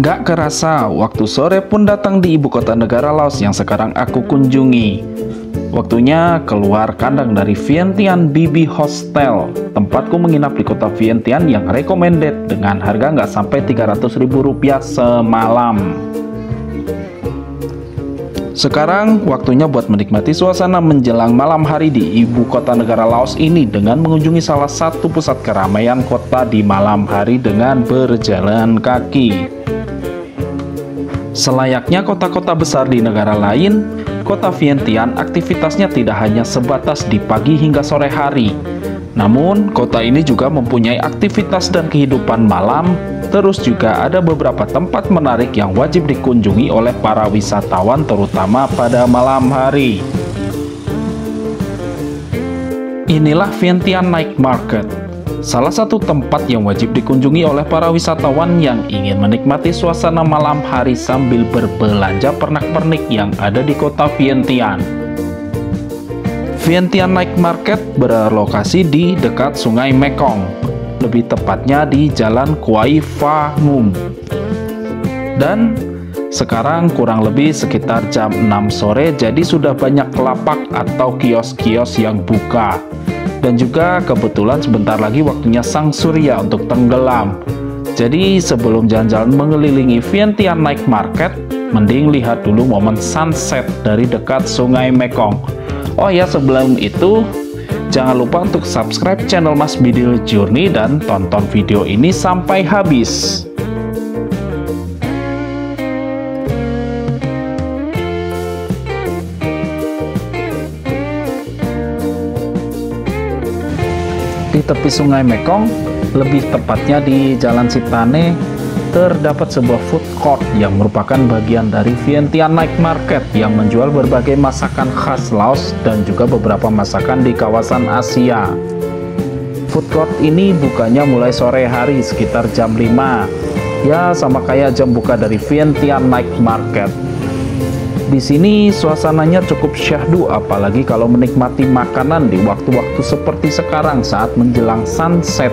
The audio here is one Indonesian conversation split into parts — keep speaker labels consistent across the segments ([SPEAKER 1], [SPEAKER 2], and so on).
[SPEAKER 1] Nggak kerasa, waktu sore pun datang di ibu kota negara Laos yang sekarang aku kunjungi. Waktunya keluar kandang dari Vientiane BB Hostel. Tempatku menginap di kota Vientiane yang recommended dengan harga nggak sampai Rp300.000 semalam. Sekarang waktunya buat menikmati suasana menjelang malam hari di ibu kota negara Laos ini dengan mengunjungi salah satu pusat keramaian kota di malam hari dengan berjalan kaki. Selayaknya kota-kota besar di negara lain, kota Vientiane aktivitasnya tidak hanya sebatas di pagi hingga sore hari. Namun, kota ini juga mempunyai aktivitas dan kehidupan malam, terus juga ada beberapa tempat menarik yang wajib dikunjungi oleh para wisatawan terutama pada malam hari. Inilah Vientiane Night Market. Salah satu tempat yang wajib dikunjungi oleh para wisatawan yang ingin menikmati suasana malam hari sambil berbelanja pernak-pernik yang ada di kota Vientiane. Vientiane Night Market berlokasi di dekat Sungai Mekong, lebih tepatnya di Jalan Quai Pha Nguyen. Dan sekarang kurang lebih sekitar jam 6 sore, jadi sudah banyak lapak atau kios-kios yang buka. Dan juga kebetulan sebentar lagi waktunya sang surya untuk tenggelam. Jadi sebelum jalan-jalan mengelilingi Vientiane Night Market, mending lihat dulu momen sunset dari dekat Sungai Mekong. Oh ya, sebelum itu jangan lupa untuk subscribe channel Mas Bidil Journey dan tonton video ini sampai habis. Di tepi Sungai Mekong, lebih tepatnya di Jalan Sitane, terdapat sebuah food court yang merupakan bagian dari Vientiane Night Market yang menjual berbagai masakan khas Laos dan juga beberapa masakan di kawasan Asia. Food court ini bukanya mulai sore hari sekitar jam 5. Ya, sama kayak jam buka dari Vientiane Night Market. Di sini suasananya cukup syahdu, apalagi kalau menikmati makanan di waktu-waktu seperti sekarang saat menjelang sunset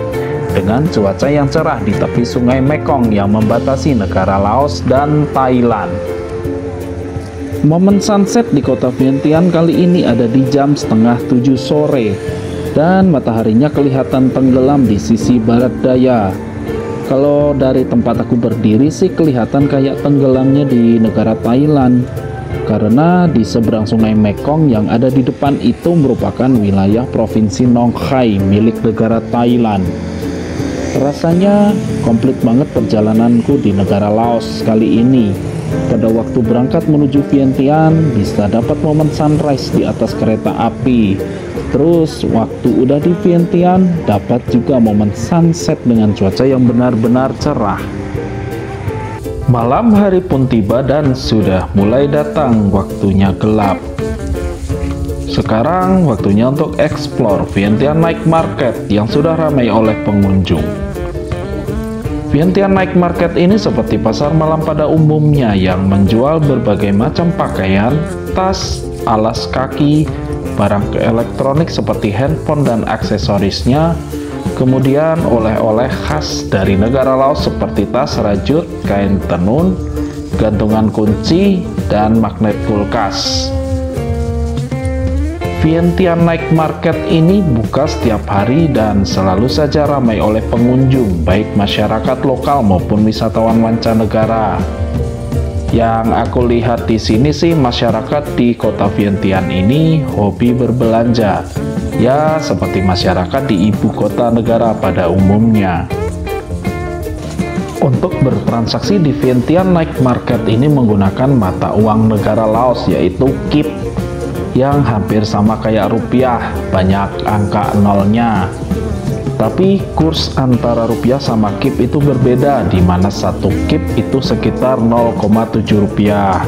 [SPEAKER 1] dengan cuaca yang cerah di tepi Sungai Mekong yang membatasi negara Laos dan Thailand. Momen sunset di kota Vientiane kali ini ada di jam setengah 7 sore dan mataharinya kelihatan tenggelam di sisi barat daya. Kalau dari tempat aku berdiri sih kelihatan kayak tenggelamnya di negara Thailand. Karena di seberang Sungai Mekong yang ada di depan itu merupakan wilayah Provinsi Nong Khai milik negara Thailand. Rasanya komplit banget perjalananku di negara Laos kali ini. Pada waktu berangkat menuju Vientiane bisa dapat momen sunrise di atas kereta api. Terus waktu udah di Vientiane dapat juga momen sunset dengan cuaca yang benar-benar cerah. Malam hari pun tiba dan sudah mulai datang waktunya gelap. Sekarang waktunya untuk explore Vientiane Night Market yang sudah ramai oleh pengunjung. Vientiane Night Market ini seperti pasar malam pada umumnya yang menjual berbagai macam pakaian, tas, alas kaki, barang elektronik seperti handphone dan aksesorisnya, kemudian oleh-oleh khas dari negara Laos seperti tas rajut, kain tenun, gantungan kunci, dan magnet kulkas. Vientiane Night Market ini buka setiap hari dan selalu saja ramai oleh pengunjung, baik masyarakat lokal maupun wisatawan mancanegara. Yang aku lihat di sini sih masyarakat di kota Vientiane ini hobi berbelanja. Ya, seperti masyarakat di ibu kota negara pada umumnya. Untuk bertransaksi di Vientiane Night Market ini menggunakan mata uang negara Laos yaitu KIP yang hampir sama kayak rupiah, banyak angka nolnya. Tapi kurs antara rupiah sama KIP itu berbeda, di mana satu KIP itu sekitar 0,7 rupiah.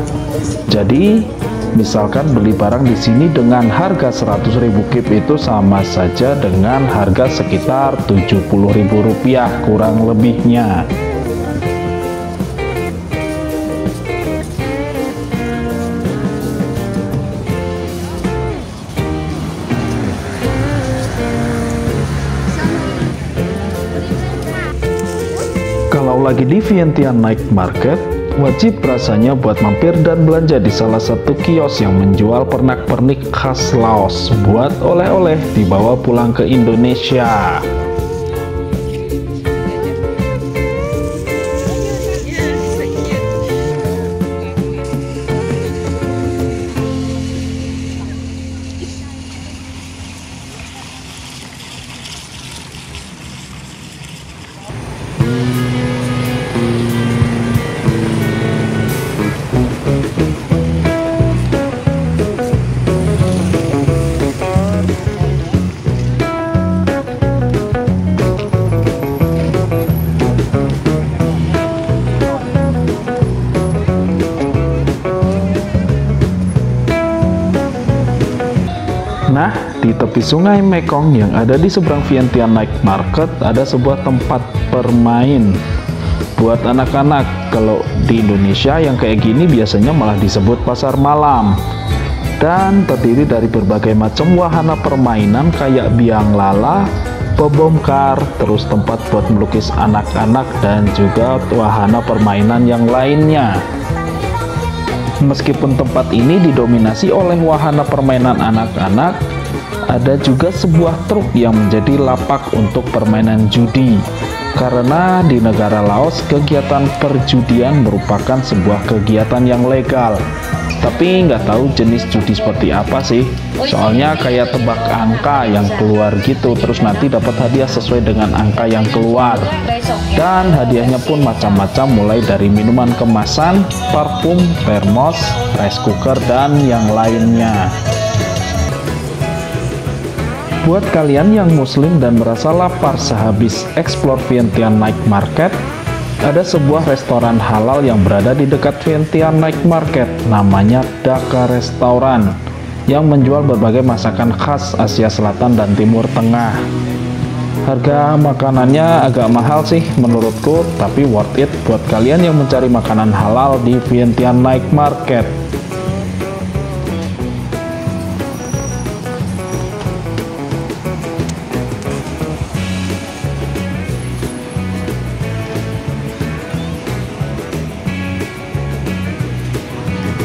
[SPEAKER 1] Jadi misalkan beli barang di sini dengan harga 100.000 KIP itu sama saja dengan harga sekitar 70.000 rupiah kurang lebihnya. Kalau lagi di Vientiane Night Market, wajib rasanya buat mampir dan belanja di salah satu kios yang menjual pernak-pernik khas Laos buat oleh-oleh dibawa pulang ke Indonesia. Nah, di tepi sungai Mekong yang ada di seberang Vientiane Night Market ada sebuah tempat bermain buat anak-anak. Kalau di Indonesia yang kayak gini biasanya malah disebut pasar malam, dan terdiri dari berbagai macam wahana permainan kayak biang lala, bobongkar, terus tempat buat melukis anak-anak, dan juga wahana permainan yang lainnya. Meskipun tempat ini didominasi oleh wahana permainan anak-anak, ada juga sebuah truk yang menjadi lapak untuk permainan judi. Karena di negara Laos, kegiatan perjudian merupakan sebuah kegiatan yang legal. Tapi nggak tahu jenis judi seperti apa sih. Soalnya kayak tebak angka yang keluar gitu, terus nanti dapat hadiah sesuai dengan angka yang keluar. Dan hadiahnya pun macam-macam, mulai dari minuman kemasan, parfum, termos, rice cooker, dan yang lainnya. Buat kalian yang muslim dan merasa lapar sehabis explore Vientiane Night Market, ada sebuah restoran halal yang berada di dekat Vientiane Night Market, namanya Daka Restaurant, yang menjual berbagai masakan khas Asia Selatan dan Timur Tengah. Harga makanannya agak mahal sih menurutku, tapi worth it buat kalian yang mencari makanan halal di Vientiane Night Market.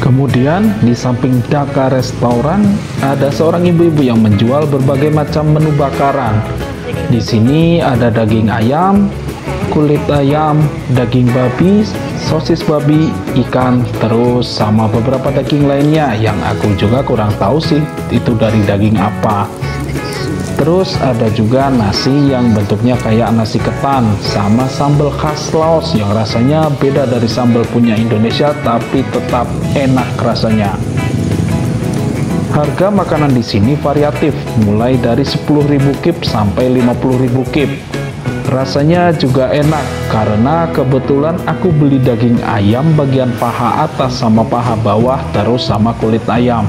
[SPEAKER 1] Kemudian di samping Daka Restaurant ada seorang ibu-ibu yang menjual berbagai macam menu bakaran. Di sini ada daging ayam, kulit ayam, daging babi, sosis babi, ikan, terus sama beberapa daging lainnya yang aku juga kurang tahu sih itu dari daging apa. Terus ada juga nasi yang bentuknya kayak nasi ketan sama sambal khas Laos yang rasanya beda dari sambal punya Indonesia tapi tetap enak rasanya. Harga makanan di sini variatif, mulai dari 10.000 kip sampai 50.000 kip. Rasanya juga enak karena kebetulan aku beli daging ayam bagian paha atas sama paha bawah, terus sama kulit ayam.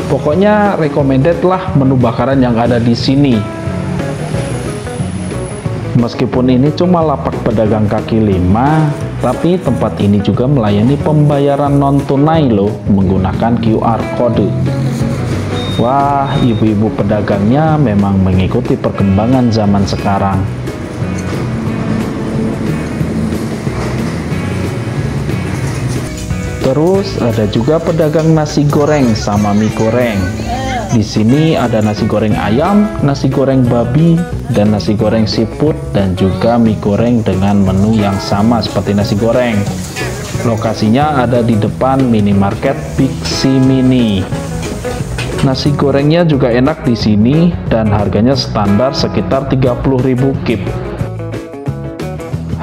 [SPEAKER 1] Pokoknya recommended lah menu bakaran yang ada di sini. Meskipun ini cuma lapak pedagang kaki lima, tapi tempat ini juga melayani pembayaran non tunai loh menggunakan QR code. Wah, ibu-ibu pedagangnya memang mengikuti perkembangan zaman sekarang. Terus ada juga pedagang nasi goreng sama mie goreng. Di sini ada nasi goreng ayam, nasi goreng babi, dan nasi goreng siput, dan juga mie goreng dengan menu yang sama seperti nasi goreng. Lokasinya ada di depan minimarket Big C Mini. Nasi gorengnya juga enak di sini dan harganya standar sekitar 30.000 kip.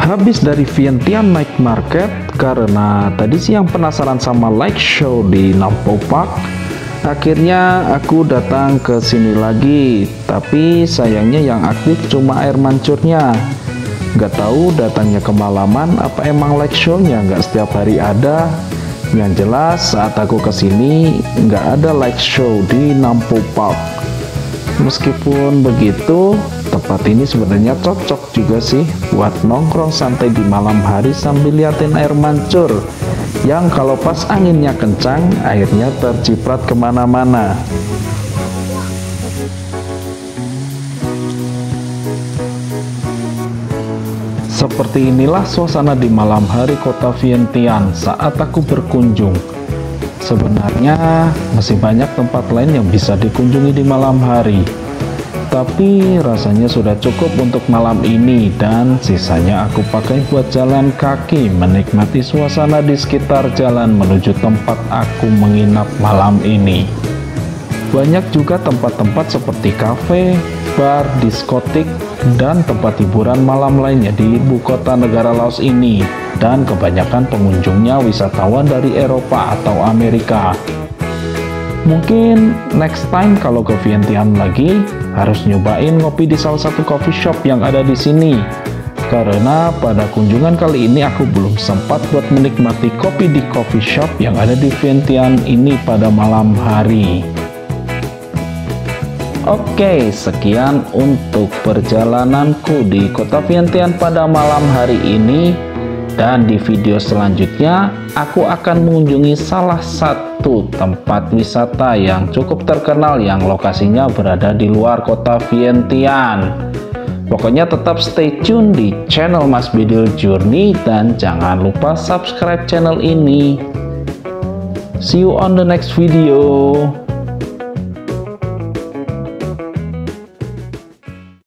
[SPEAKER 1] Habis dari Vientiane Night Market, karena tadi siang penasaran sama light show di Nampo Park, akhirnya aku datang ke sini lagi. Tapi sayangnya yang aktif cuma air mancurnya. Gak tahu datangnya kemalaman apa emang light show-nya nggak setiap hari ada. Yang jelas saat aku kesini nggak ada light show di Nampo Park. Meskipun begitu, tempat ini sebenarnya cocok juga sih buat nongkrong santai di malam hari sambil liatin air mancur yang kalau pas anginnya kencang, airnya terciprat kemana-mana. Seperti inilah suasana di malam hari kota Vientiane saat aku berkunjung. Sebenarnya masih banyak tempat lain yang bisa dikunjungi di malam hari, tapi rasanya sudah cukup untuk malam ini dan sisanya aku pakai buat jalan kaki menikmati suasana di sekitar jalan menuju tempat aku menginap malam ini. Banyak juga tempat-tempat seperti kafe, bar, diskotik, dan tempat hiburan malam lainnya di ibu kota negara Laos ini, dan kebanyakan pengunjungnya wisatawan dari Eropa atau Amerika. Mungkin next time kalau ke Vientiane lagi, harus nyobain ngopi di salah satu coffee shop yang ada di sini. Karena pada kunjungan kali ini aku belum sempat buat menikmati kopi di coffee shop yang ada di Vientiane ini pada malam hari. Oke, sekian untuk perjalananku di kota Vientiane pada malam hari ini. Dan di video selanjutnya, aku akan mengunjungi salah satu tempat wisata yang cukup terkenal yang lokasinya berada di luar kota Vientiane. Pokoknya tetap stay tune di channel Mas Bidil Journey dan jangan lupa subscribe channel ini. See you on the next video.